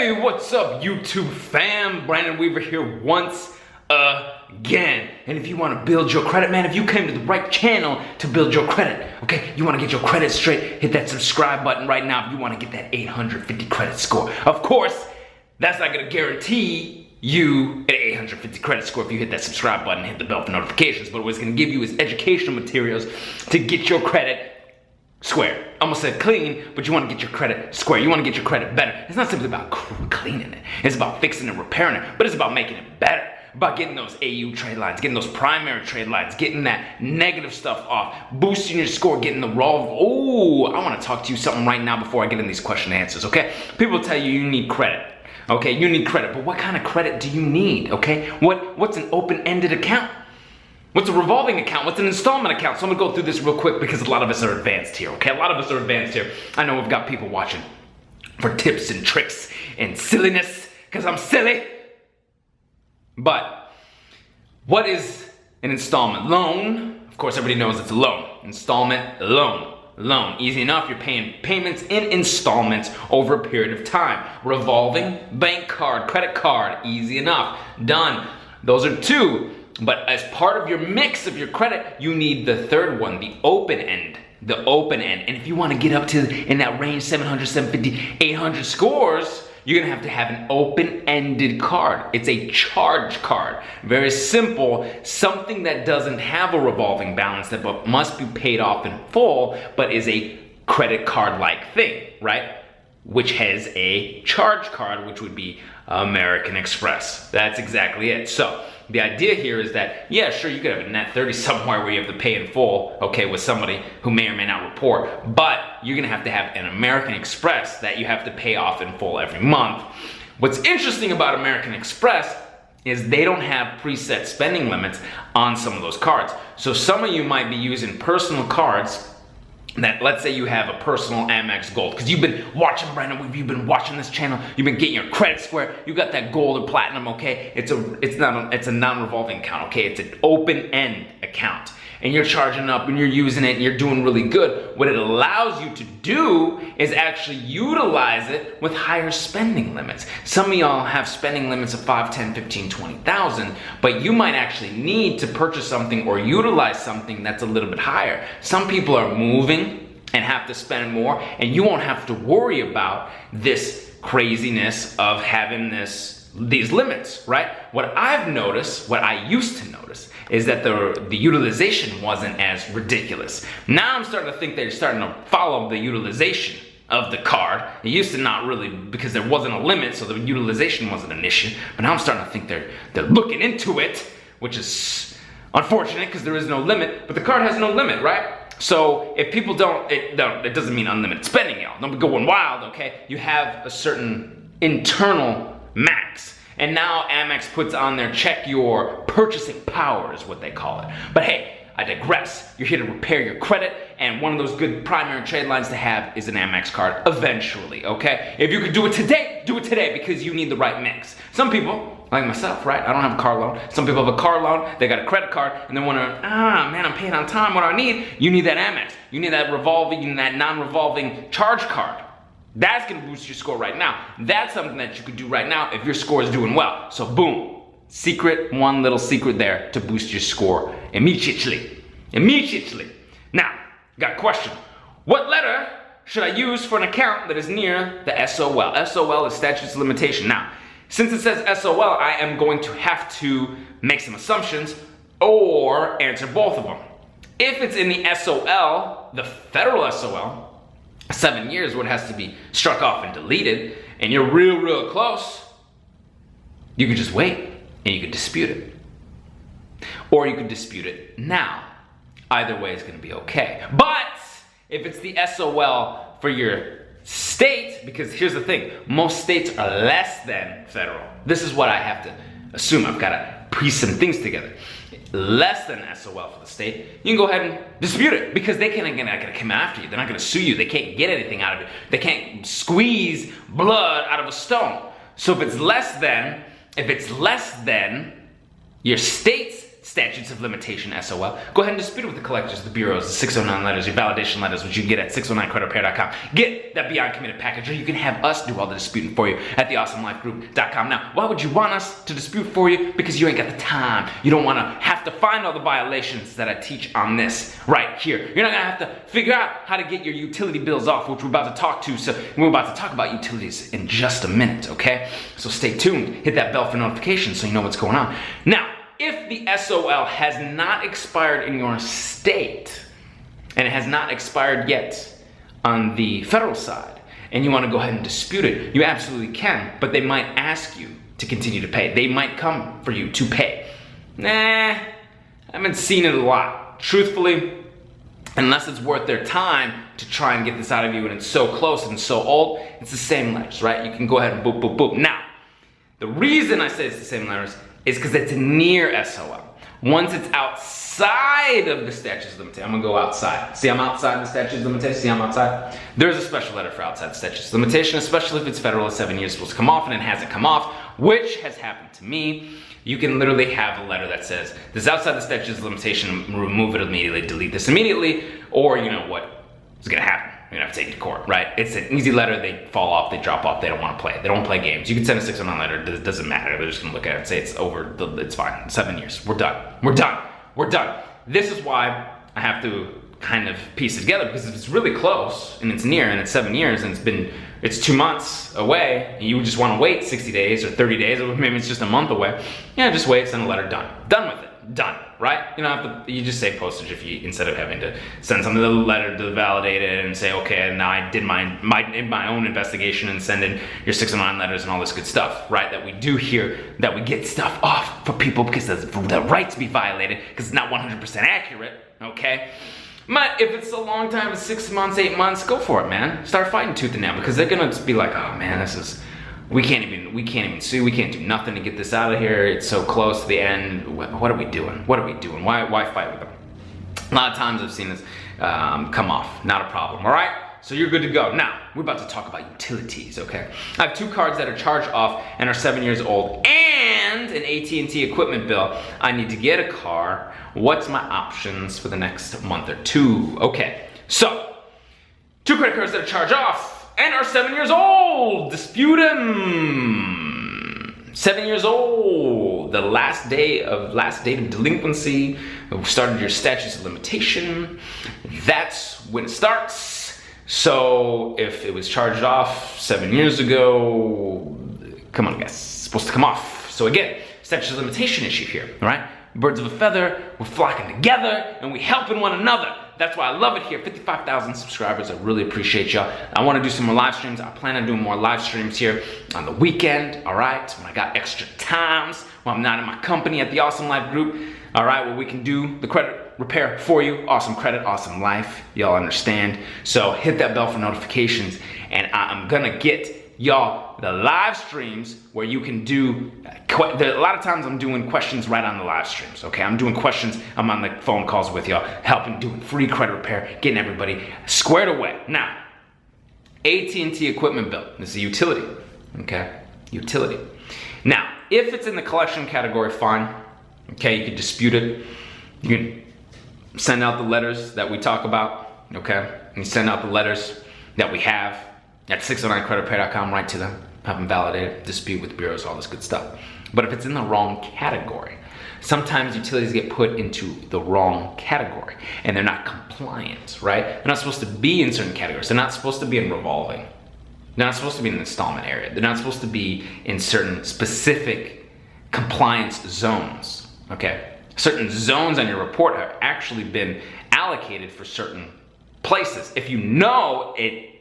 Hey, what's up, YouTube fam? Brandon Weaver here once again. And if you want to build your credit, man, if you came to the right channel to build your credit, okay, you want to get your credit straight, hit that subscribe button right now if you want to get that 850 credit score. Of course, that's not going to guarantee you an 850 credit score if you hit that subscribe button and hit the bell for notifications, but what it's going to give you is educational materials to get your credit square. I almost said clean, but you want to get your credit square. You want to get your credit better. It's not simply about cleaning it. It's about fixing and repairing it, but it's about making it better. About getting those AU trade lines, getting those primary trade lines, getting that negative stuff off, boosting your score, getting the raw. Oh, I want to talk to you something right now before I get in these question and answers, okay? People tell you you need credit. Okay, you need credit, but what kind of credit do you need, okay? What's an open-ended account? What's a revolving account? What's an installment account? So I'm gonna go through this real quick because a lot of us are advanced here, okay? A lot of us are advanced here. I know we've got people watching for tips and tricks and silliness, because I'm silly. But what is an installment? Loan, of course everybody knows it's a loan. Installment, loan. Loan, easy enough, you're paying payments in installments over a period of time. Revolving, bank card, credit card, easy enough, done. Those are two. But as part of your mix of your credit, you need the third one, the open end. The open end. And if you want to get up to in that range, 700, 750, 800 scores, you're going to have an open-ended card. It's a charge card. Very simple. Something that doesn't have a revolving balance that must be paid off in full, but is a credit card-like thing, right? Which has a charge card, which would be American Express. That's exactly it. So the idea here is that, yeah, sure, you could have a net 30 somewhere where you have to pay in full, okay, with somebody who may or may not report, but you're gonna have to have an American Express that you have to pay off in full every month. What's interesting about American Express is they don't have preset spending limits on some of those cards. So some of you might be using personal cards that, let's say you have a personal Amex Gold, because you've been watching Brandon, you've been watching this channel, you've been getting your credit square, you got that gold or platinum, okay? It's a non-revolving account, okay? It's an open-end account. And you're charging up and you're using it and you're doing really good. What it allows you to do is actually utilize it with higher spending limits. Some of y'all have spending limits of 5, 10, 15, 20,000, but you might actually need to purchase something or utilize something that's a little bit higher. Some people are moving and have to spend more, and you won't have to worry about this craziness of having these limits, right? What I've noticed, what I used to notice, is that the utilization wasn't as ridiculous. Now I'm starting to think they're starting to follow the utilization of the card. It used to not really, because there wasn't a limit, so the utilization wasn't an issue. But now I'm starting to think they're looking into it, which is unfortunate because there is no limit, but the card has no limit, right? So if people it doesn't mean unlimited spending, y'all. Don't be going wild, okay? You have a certain internal max. And now Amex puts on there, check your purchasing power is what they call it. But hey, I digress. You're here to repair your credit, and one of those good primary trade lines to have is an Amex card eventually, okay? If you could do it today because you need the right mix. Some people, like myself, right? I don't have a car loan. Some people have a car loan, they got a credit card, and they're wondering, man, I'm paying on time, what do I need? You need that Amex. You need that revolving, you need that non-revolving charge card. That's gonna boost your score right now. That's something that you could do right now if your score is doing well. So boom, one little secret there to boost your score immediately. Immediately. Now, got a question. What letter should I use for an account that is near the SOL? SOL is statute of limitation. Now, since it says SOL, I am going to have to make some assumptions or answer both of them. If it's in the SOL, the federal SOL, 7 years when it has to be struck off and deleted, and you're real close, you could just wait and you could dispute it. Or you could dispute it now. Either way is gonna be okay. But if it's the SOL for your state, because here's the thing, most states are less than federal. This is what I have to assume. I've gotta piece some things together. Less than SOL for the state, you can go ahead and dispute it because they're not gonna come after you. They're not gonna sue you. They can't get anything out of it. They can't squeeze blood out of a stone. So if it's less than your state's statutes of limitation, SOL. Go ahead and dispute it with the collectors, the bureaus, the 609 letters, your validation letters, which you can get at 609creditrepair.com. Get that Beyond Committed package, or you can have us do all the disputing for you at theawesomelifegroup.com. Now, why would you want us to dispute for you? Because you ain't got the time. You don't want to have to find all the violations that I teach on this right here. You're not going to have to figure out how to get your utility bills off, which we're about to talk to. So we're about to talk about utilities in just a minute, okay? So stay tuned. Hit that bell for notifications so you know what's going on. Now, if the SOL has not expired in your state, and it has not expired yet on the federal side, and you want to go ahead and dispute it, you absolutely can, but they might ask you to continue to pay. They might come for you to pay. Nah, I haven't seen it a lot. Truthfully, unless it's worth their time to try and get this out of you and it's so close and so old, it's the same letters, right? You can go ahead and boop, boop, boop. Now, the reason I say it's the same letters is because it's near SOL. Once it's outside of the statute of limitation, I'm gonna go outside. See, I'm outside the statute of limitation. See, I'm outside. There's a special letter for outside the statute of limitation, especially if it's federal. 7 years supposed to come off, and it hasn't come off, which has happened to me. You can literally have a letter that says, this is outside the statute of limitation, remove it immediately, delete this immediately, or you know what is gonna happen. You're gonna have to take it to court, right? It's an easy letter, they fall off, they drop off, they don't wanna play. They don't play games. You can send a 609 letter, it doesn't matter. They're just gonna look at it and say it's over, it's fine. 7 years, we're done. We're done. We're done. This is why I have to kind of piece it together, because if it's really close and it's near and it's 7 years and it's 2 months away, and you just wanna wait 60 days or 30 days, or maybe it's just a month away, yeah, just wait, send a letter, done. Done with it. Done, right? You don't have to, you just save postage if you, instead of having to send something to the letter to validate it and say, okay, now I did my own investigation and send in your 609 letters and all this good stuff, right? That we do here, that we get stuff off for people because the right to be violated, because it's not 100% accurate, okay? But if it's a long time, it's 6 months, 8 months, go for it, man. Start fighting tooth and nail, because they're gonna be like, oh man, we can't even sue, we can't do nothing to get this out of here, it's so close to the end, what are we doing? What are we doing? Why fight with them? A lot of times I've seen this come off, not a problem, all right? So you're good to go. Now, we're about to talk about utilities, okay? I have 2 cards that are charged off and are 7 years old, and an AT&T equipment bill. I need to get a car. What's my options for the next month or 2? Okay, so 2 credit cards that are charged off and are 7 years old. Dispute them. 7 years old. The last date of delinquency. Started your statutes of limitation. That's when it starts. So if it was charged off 7 years ago, come on guys, it's supposed to come off. So again, statute of limitation issue here, all right? Birds of a feather, we're flocking together and we helping one another. That's why I love it here. 55,000 subscribers. I really appreciate y'all. I want to do some more live streams. I plan on doing more live streams here on the weekend, all right? When I got extra times, when I'm not in my company at the Awesome Life Group, all right, where we can do the credit repair for you. Awesome credit, awesome life. Y'all understand. So hit that bell for notifications, and I'm gonna get y'all the live streams where you can do, a lot of times I'm doing questions right on the live streams, okay? I'm doing questions, I'm on the phone calls with y'all, helping, doing free credit repair, getting everybody squared away. Now, AT&T equipment bill, this is a utility, okay? Utility. Now, if it's in the collection category, fine, okay? You can dispute it. You can send out the letters that we talk about, okay? And you send out the letters that we have at 609creditrepair.com, right to them, have them validated, dispute with bureaus, all this good stuff. But if it's in the wrong category, sometimes utilities get put into the wrong category and they're not compliant, right? They're not supposed to be in certain categories. They're not supposed to be in revolving. They're not supposed to be in the installment area. They're not supposed to be in certain specific compliance zones, okay? Certain zones on your report have actually been allocated for certain places. If you know it,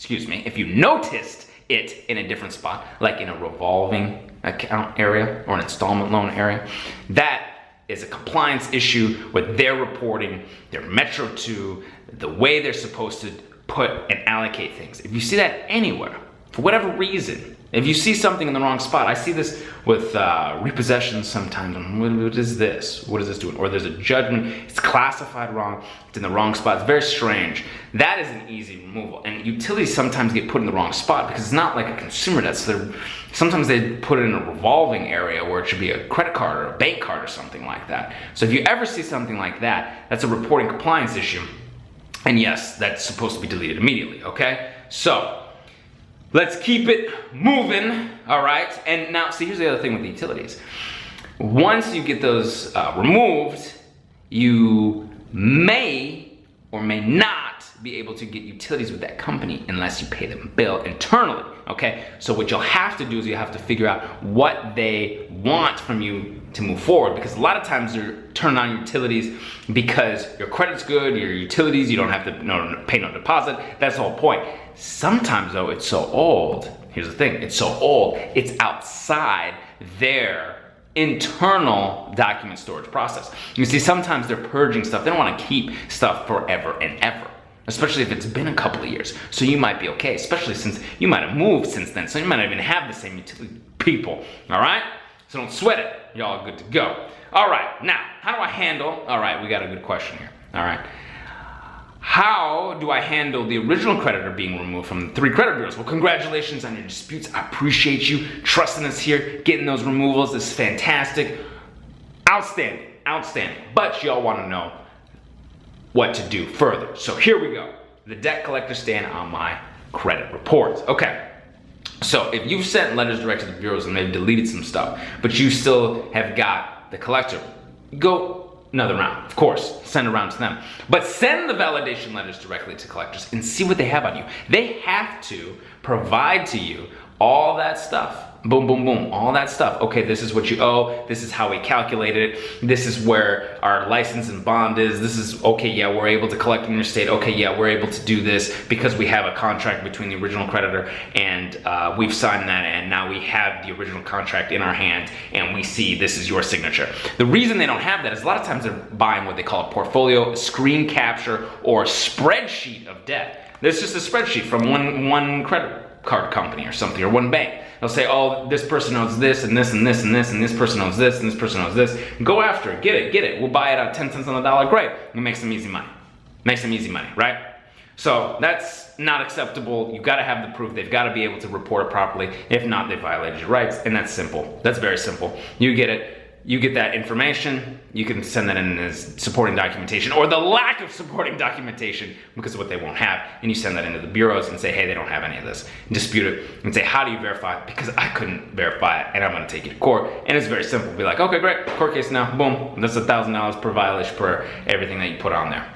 if you noticed it in a different spot, like in a revolving account area or an installment loan area, that is a compliance issue with their reporting, their Metro 2, the way they're supposed to put and allocate things. If you see that anywhere, for whatever reason, If you see something in the wrong spot, I see this with repossessions sometimes. What is this? What is this doing? Or there's a judgment, it's classified wrong, it's in the wrong spot. It's very strange. That is an easy removal. And utilities sometimes get put in the wrong spot because it's not like a consumer debt. So sometimes they put it in a revolving area where it should be a credit card or a bank card or something like that. So if you ever see something like that, that's a reporting compliance issue. And yes, that's supposed to be deleted immediately, okay? So, let's keep it moving, all right? And now, see, here's the other thing with the utilities. Once you get those removed, you may or may not be able to get utilities with that company unless you pay them a bill internally, okay? So what you'll have to do is you have to figure out what they want from you to move forward, because a lot of times they're turning on utilities because your credit's good, your utilities, you don't have to pay no deposit. That's the whole point. Sometimes though, it's so old. Here's the thing, it's so old, it's outside their internal document storage process. You see, sometimes they're purging stuff. They don't want to keep stuff forever and ever, especially if it's been a couple of years. So you might be okay, especially since you might have moved since then. So you might not even have the same utility people, all right? So don't sweat it, y'all good to go. All right, now, how do I handle, all right, we got a good question here, all right. How do I handle the original creditor being removed from the 3 credit bureaus? Well, congratulations on your disputes. I appreciate you trusting us here, getting those removals. This is fantastic. Outstanding, outstanding. But y'all want to know what to do further. So here we go. The debt collector stand on my credit reports. Okay. So if you've sent letters direct to the bureaus and they've deleted some stuff, but you still have got the collector, go another round, of course, send a round to them. But send the validation letters directly to collectors and see what they have on you. They have to provide to you all that stuff. Boom, boom, boom, all that stuff. Okay, this is what you owe. This is how we calculated it. This is where our license and bond is. This is, okay, yeah, we're able to collect in your state. Okay, yeah, we're able to do this because we have a contract between the original creditor and we've signed that, and now we have the original contract in our hand and we see this is your signature. The reason they don't have that is a lot of times they're buying what they call a portfolio, a screen capture, or a spreadsheet of debt. There's just a spreadsheet from one credit card company or something, or one bank. They'll say, oh, this person owes this and this and this and this, and this person owes this and this person owes this. Go after it, get it. We'll buy it at 10 cents on the dollar, great. We'll make some easy money. Make some easy money, right? So that's not acceptable. You've got to have the proof. They've got to be able to report it properly. If not, they violated your rights, and that's simple. That's very simple. You get it. You get that information, you can send that in as supporting documentation, or the lack of supporting documentation because of what they won't have, and you send that into the bureaus and say, hey, they don't have any of this. Dispute it and say, how do you verify it? Because I couldn't verify it and I'm gonna take you to court. And it's very simple. Be like, okay, great, court case now, boom, that's $1,000 per violation per everything that you put on there.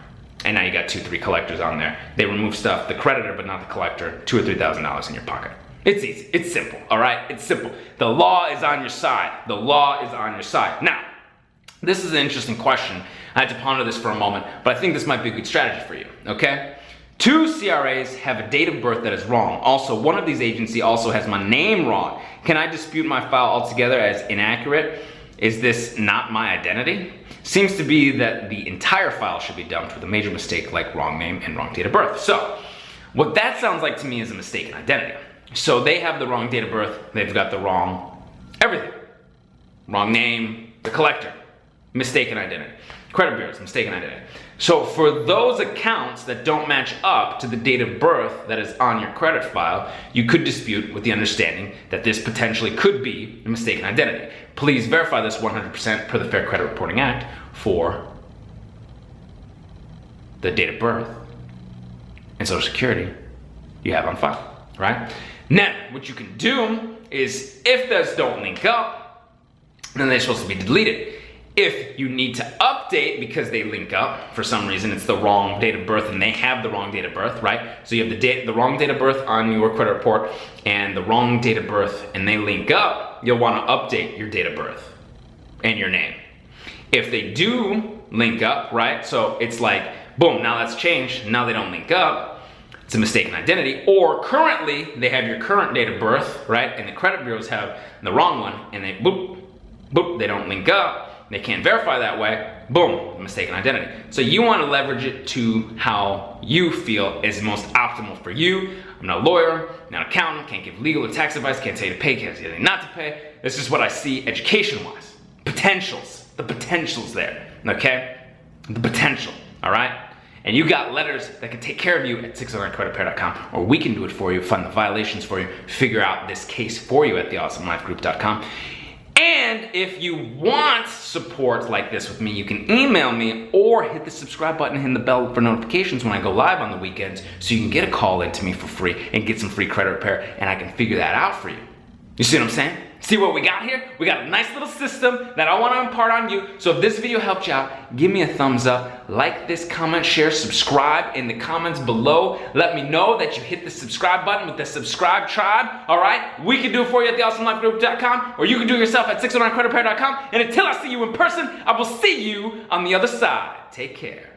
And now you got 2-3 collectors on there. They remove stuff, the creditor but not the collector, $2,000 or $3,000 in your pocket. It's easy, it's simple, all right? It's simple. The law is on your side. The law is on your side. Now, this is an interesting question. I had to ponder this for a moment, but I think this might be a good strategy for you, okay? 2 CRAs have a date of birth that is wrong. Also, one of these agencies also has my name wrong. Can I dispute my file altogether as inaccurate? Is this not my identity? Seems to be that the entire file should be dumped with a major mistake like wrong name and wrong date of birth. So, what that sounds like to me is a mistaken identity. So they have the wrong date of birth, they've got the wrong everything. Wrong name, the collector, mistaken identity. Credit bureaus, mistaken identity. So for those accounts that don't match up to the date of birth that is on your credit file, you could dispute with the understanding that this potentially could be a mistaken identity. Please verify this 100% per the Fair Credit Reporting Act for the date of birth and Social Security you have on file, right? Now, what you can do is, if those don't link up, then they're supposed to be deleted. If you need to update because they link up, for some reason it's the wrong date of birth and they have the wrong date of birth, right? So you have the wrong date of birth on your credit report and the wrong date of birth and they link up, you'll want to update your date of birth and your name. If they do link up, right? So it's like, boom, now that's changed, now they don't link up, it's a mistaken identity, or currently they have your current date of birth, right? And the credit bureaus have the wrong one and they boop, boop, they don't link up, they can't verify that way, Boom, mistaken identity. So you want to leverage it to how you feel is most optimal for you. I'm not a lawyer, not an accountant, can't give legal or tax advice, can't tell you to pay, can't tell you not to pay. This is what I see education-wise. Potentials, the potential's there, okay? The potential, all right? And you got letters that can take care of you at 609creditrepair.com, or we can do it for you, fund the violations for you, figure out this case for you at theawesomelifegroup.com. And if you want support like this with me, you can email me or hit the subscribe button and hit the bell for notifications when I go live on the weekends, so you can get a call in to me for free and get some free credit repair, and I can figure that out for you. You see what I'm saying? See what we got here? We got a nice little system that I want to impart on you. So if this video helped you out, give me a thumbs up, like this, comment, share, subscribe in the comments below. Let me know that you hit the subscribe button with the subscribe tribe, all right? We can do it for you at theawesomelifegroup.com, or you can do it yourself at 609creditrepair.com. And until I see you in person, I will see you on the other side. Take care.